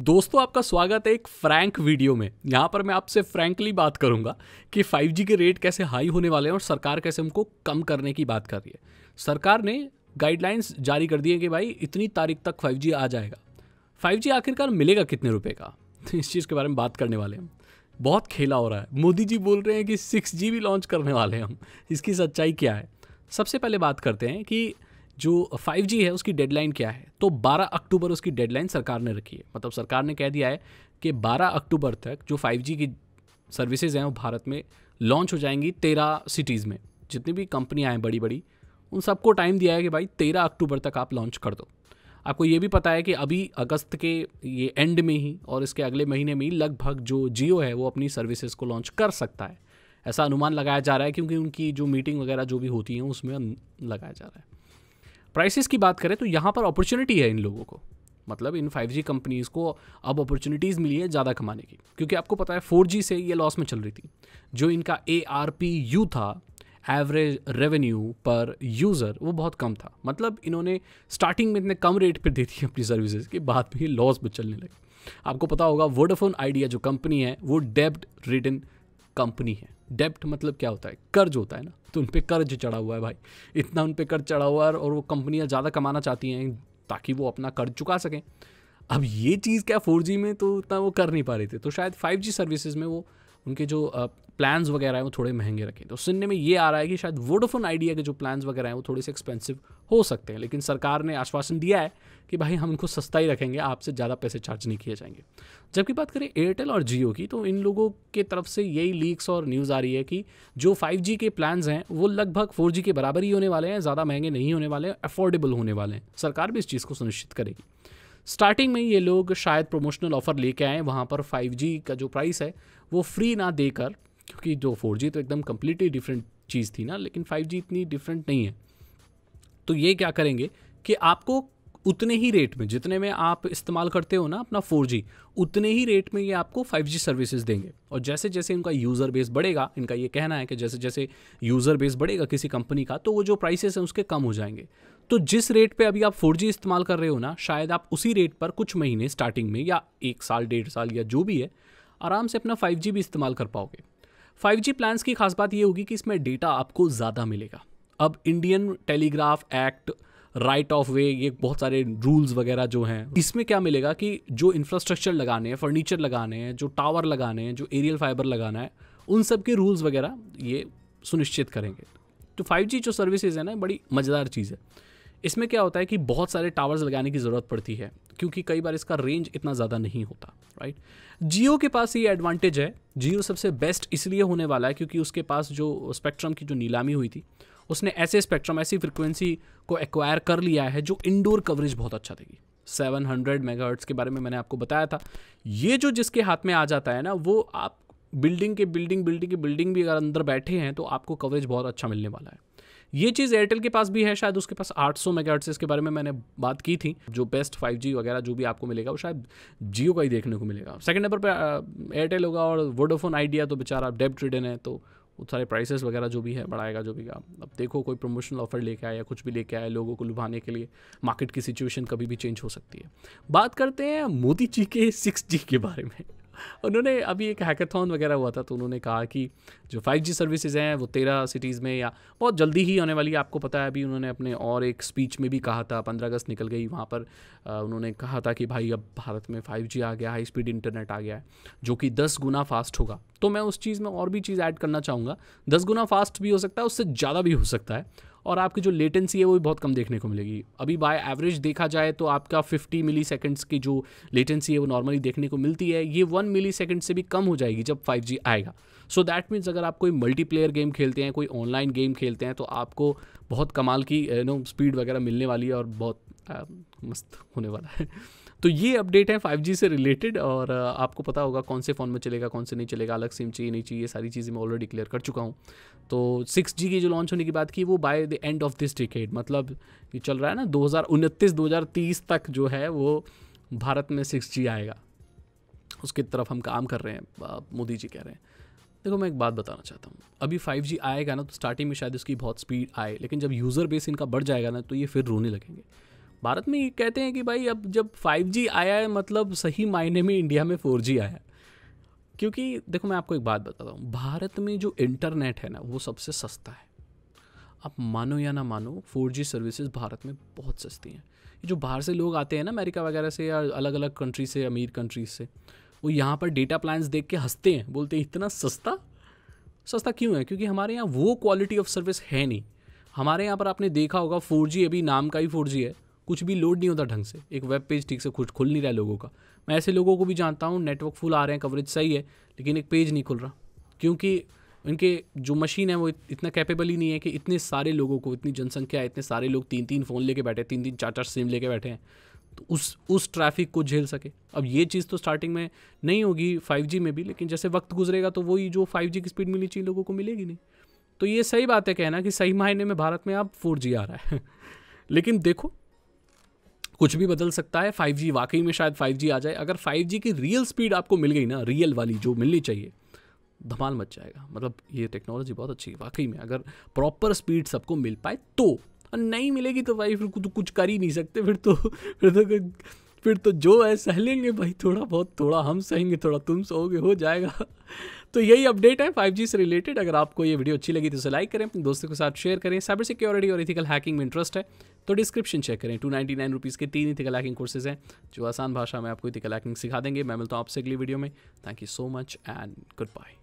दोस्तों आपका स्वागत है एक फ्रैंक वीडियो में। यहाँ पर मैं आपसे फ्रैंकली बात करूंगा कि 5G के रेट कैसे हाई होने वाले हैं और सरकार कैसे उनको कम करने की बात कर रही है। सरकार ने गाइडलाइंस जारी कर दी है कि भाई इतनी तारीख तक 5G आ जाएगा। 5G आखिरकार मिलेगा कितने रुपए का, तो इस चीज़ के बारे में बात करने वाले हैं। बहुत खेला हो रहा है। मोदी जी बोल रहे हैं कि 6G भी लॉन्च करने वाले हैं हम। इसकी सच्चाई क्या है? सबसे पहले बात करते हैं कि जो 5G है उसकी डेडलाइन क्या है। तो 12 अक्टूबर उसकी डेडलाइन सरकार ने रखी है। मतलब सरकार ने कह दिया है कि 12 अक्टूबर तक जो 5G की सर्विसेज हैं वो भारत में लॉन्च हो जाएंगी 13 सिटीज़ में। जितनी भी कंपनियां हैं बड़ी बड़ी, उन सबको टाइम दिया है कि भाई 13 अक्टूबर तक आप लॉन्च कर दो। आपको ये भी पता है कि अभी अगस्त के ये एंड में ही और इसके अगले महीने में ही लगभग जो जियो है वो अपनी सर्विसेज को लॉन्च कर सकता है। ऐसा अनुमान लगाया जा रहा है क्योंकि उनकी जो मीटिंग वगैरह जो भी होती हैं उसमें लगाया जा रहा है। प्राइसेस की बात करें तो यहाँ पर अपॉर्चुनिटी है इन लोगों को। मतलब इन 5G कंपनीज़ को अब अपॉर्चुनिटीज़ मिली है ज़्यादा कमाने की, क्योंकि आपको पता है 4G से ये लॉस में चल रही थी। जो इनका ARPU था, एवरेज रेवेन्यू पर यूज़र, वो बहुत कम था। मतलब इन्होंने स्टार्टिंग में इतने कम रेट पर दी थी अपनी सर्विसेज के, बाद में लॉस में चलने लगे। आपको पता होगा वोडाफोन आइडिया जो कंपनी है वो डेब्ट रिडन कंपनी है। डेब्ट मतलब क्या होता है? कर्ज होता है ना। तो उन पे कर्ज चढ़ा हुआ है भाई, इतना उन पे कर्ज चढ़ा हुआ है और वो कंपनियां ज़्यादा कमाना चाहती हैं ताकि वो अपना कर्ज चुका सकें। अब ये चीज़ क्या 4G में तो उतना वो कर नहीं पा रहे थे, तो शायद 5G सर्विसेज में वो उनके जो प्लान्स वगैरह हैं वो थोड़े महंगे रखें। तो सुनने में ये आ रहा है कि शायद वोडाफोन आइडिया के जो प्लान्स वगैरह हैं वो थोड़े से एक्सपेंसिव हो सकते हैं, लेकिन सरकार ने आश्वासन दिया है कि भाई हम इनको सस्ता ही रखेंगे, आपसे ज़्यादा पैसे चार्ज नहीं किए जाएंगे। जबकि बात करें एयरटेल और जियो की, तो इन लोगों के तरफ से यही लीक्स और न्यूज़ आ रही है कि जो 5G के प्लान्स हैं वो लगभग 4G के बराबर ही होने वाले हैं, ज़्यादा महंगे नहीं होने वाले हैं, अफोर्डेबल होने वाले हैं। सरकार भी इस चीज़ को सुनिश्चित करेगी। स्टार्टिंग में ये लोग शायद प्रमोशनल ऑफर लेके आए वहाँ पर 5G का जो प्राइस है वो फ्री ना देकर, क्योंकि जो 4G तो एकदम कम्प्लीटली डिफरेंट चीज़ थी ना, लेकिन 5G इतनी डिफरेंट नहीं है। तो ये क्या करेंगे कि आपको उतने ही रेट में, जितने में आप इस्तेमाल करते हो ना अपना 4G, उतने ही रेट में ये आपको 5G सर्विसेज देंगे। और जैसे जैसे इनका यूज़र बेस बढ़ेगा, इनका ये कहना है कि जैसे जैसे यूज़र बेस बढ़ेगा किसी कंपनी का, तो वो जो प्राइसेस हैं उसके कम हो जाएंगे। तो जिस रेट पे अभी आप 4G इस्तेमाल कर रहे हो ना, शायद आप उसी रेट पर कुछ महीने स्टार्टिंग में या 1 साल 1.5 साल या जो भी है, आराम से अपना 5G भी इस्तेमाल कर पाओगे। 5G प्लान्स की खास बात ये होगी कि इसमें डेटा आपको ज़्यादा मिलेगा। अब Indian telegraph act, right of वे, ये बहुत सारे रूल्स वगैरह जो हैं, इसमें क्या मिलेगा कि जो इंफ्रास्ट्रक्चर लगाने हैं, फर्नीचर लगाने हैं, जो टावर लगाने हैं, जो एरियल फाइबर लगाना है, उन सब के रूल्स वगैरह ये सुनिश्चित करेंगे। तो 5G जो सर्विसेज है ना, बड़ी मज़ेदार चीज़ है। इसमें क्या होता है कि बहुत सारे टावर्स लगाने की ज़रूरत पड़ती है, क्योंकि कई बार इसका रेंज इतना ज़्यादा नहीं होता, राइट। जियो के पास ये एडवांटेज है। जियो सबसे बेस्ट इसलिए होने वाला है क्योंकि उसके पास जो स्पेक्ट्रम की जो नीलामी हुई थी, उसने ऐसे स्पेक्ट्रम, ऐसी फ्रिक्वेंसी को एक्वायर कर लिया है जो इंडोर कवरेज बहुत अच्छा देगी। 700 मेगाहर्ट्ज़ के बारे में मैंने आपको बताया था। ये जो जिसके हाथ में आ जाता है ना, वो आप बिल्डिंग के बिल्डिंग भी अगर अंदर बैठे हैं तो आपको कवरेज बहुत अच्छा मिलने वाला है। ये चीज़ एयरटेल के पास भी है, शायद उसके पास 800 मेगाहर्ट्ज़ के बारे में मैंने बात की थी। जो बेस्ट 5G वगैरह जो भी आपको मिलेगा वो शायद जियो का ही देखने को मिलेगा। सेकंड नंबर पे एयरटेल होगा और वोडाफोन आइडिया तो बेचारा डेब्ट रिडन है, तो वो सारे प्राइसेस वगैरह जो भी है बढ़ाएगा जो भी का। अब देखो कोई प्रमोशनल ऑफर लेके आए या कुछ भी लेके आए लोगों को लुभाने के लिए। मार्केट की सिचुएशन कभी भी चेंज हो सकती है। बात करते हैं मोदी जी के 6G के बारे में। उन्होंने अभी एक हैकाथॉन वगैरह हुआ था, तो उन्होंने कहा कि जो 5G सर्विसेज हैं वो 13 सिटीज़ में या बहुत जल्दी ही होने वाली है। आपको पता है अभी उन्होंने अपने और एक स्पीच में भी कहा था, 15 अगस्त निकल गई, वहाँ पर उन्होंने कहा था कि भाई अब भारत में 5G आ गया, हाई स्पीड इंटरनेट आ गया है जो कि 10 गुना फास्ट होगा। तो मैं उस चीज़ में और भी चीज़ ऐड करना चाहूँगा। 10 गुना फास्ट भी हो सकता है, उससे ज़्यादा भी हो सकता है, और आपकी जो लेटेंसी है वो भी बहुत कम देखने को मिलेगी। अभी बाय एवरेज देखा जाए तो आपका 50 मिली सेकेंड्स की जो लेटेंसी है वो नॉर्मली देखने को मिलती है, ये 1 मिली सेकेंड से भी कम हो जाएगी जब 5G आएगा। सो दैट मीन्स अगर आप कोई मल्टीप्लेयर गेम खेलते हैं, कोई ऑनलाइन गेम खेलते हैं, तो आपको बहुत कमाल की स्पीड वगैरह मिलने वाली है और बहुत मस्त होने वाला है। तो ये अपडेट है 5G से रिलेटेड, और आपको पता होगा कौन से फ़ोन में चलेगा, कौन से नहीं चलेगा, अलग सिम चाहिए नहीं चाहिए, सारी चीज़ें मैं ऑलरेडी क्लियर कर चुका हूँ। तो 6G की जो लॉन्च होने की बात की वो by the end of this decade, मतलब ये चल रहा है ना 2029-2030 तक जो है वो भारत में 6G आएगा, उसकी तरफ हम काम कर रहे हैं, मोदी जी कह रहे हैं। देखो मैं एक बात बताना चाहता हूँ, अभी 5G आएगा ना तो स्टार्टिंग में शायद उसकी बहुत स्पीड आए, लेकिन जब यूज़र बेस इनका बढ़ जाएगा ना तो ये फिर रोने लगेंगे। भारत में ये कहते हैं कि भाई अब जब 5G आया है मतलब सही मायने में इंडिया में 4G आया है। क्योंकि देखो मैं आपको एक बात बताता हूँ, भारत में जो इंटरनेट है ना वो सबसे सस्ता है। आप मानो या ना मानो 4G सर्विसेज भारत में बहुत सस्ती हैं। ये जो बाहर से लोग आते हैं ना अमेरिका वगैरह से या अलग अलग कंट्री से, अमीर कंट्रीज से, वो यहाँ पर डेटा प्लान्स देख के हंसते हैं, बोलते हैं इतना सस्ता। सस्ता क्यों है? क्योंकि हमारे यहाँ वो क्वालिटी ऑफ सर्विस है नहीं। हमारे यहाँ पर आपने देखा होगा 4G अभी नाम का ही 4G है, कुछ भी लोड नहीं होता ढंग से, एक वेब पेज ठीक से खुल नहीं रहा है लोगों का। मैं ऐसे लोगों को भी जानता हूँ, नेटवर्क फुल आ रहे हैं, कवरेज सही है, लेकिन एक पेज नहीं खुल रहा क्योंकि इनके जो मशीन है वो इतना कैपेबल ही नहीं है कि इतने सारे लोगों को, इतनी जनसंख्या है, इतने सारे लोग 3-3 फ़ोन लेके बैठे, 3-3 4-4 सिम लेके बैठे हैं, तो उस ट्रैफिक को झेल सके। अब ये चीज़ तो स्टार्टिंग में नहीं होगी 5G में भी, लेकिन जैसे वक्त गुजरेगा तो वही जो 5G की स्पीड मिलनी चाहिए लोगों को मिलेगी नहीं। तो ये सही बात है कहना कि सही मायने में भारत में अब 4G आ रहा है लेकिन देखो कुछ भी बदल सकता है। 5G वाकई में शायद 5G आ जाए। अगर 5G की रियल स्पीड आपको मिल गई ना, रियल वाली जो मिलनी चाहिए, धमाल मच जाएगा। मतलब ये टेक्नोलॉजी बहुत अच्छी है वाकई में, अगर प्रॉपर स्पीड सबको मिल पाए तो। और नहीं मिलेगी तो भाई फिर तो कुछ कर ही नहीं सकते, फिर तो जो है सह लेंगे भाई, थोड़ा बहुत, थोड़ा हम सहेंगे, थोड़ा तुम सहोगे, हो जाएगा तो यही अपडेट है 5G से रिलेटेड। अगर आपको ये वीडियो अच्छी लगी तो इसे लाइक करें, अपने दोस्तों के साथ शेयर करें। साइबर सिक्योरिटी और इथिकल हैकिंग में इंटरेस्ट है तो डिस्क्रिप्शन चेक करें। 299 रुपीज़ के 3 इथिकल हैकिंग कोर्सेज हैं जो आसान भाषा में आपको इथिकल हैकिंग सिखा देंगे। मैं मिलता हूँ आपसे अगली वीडियो में। Thank you so much and good bye.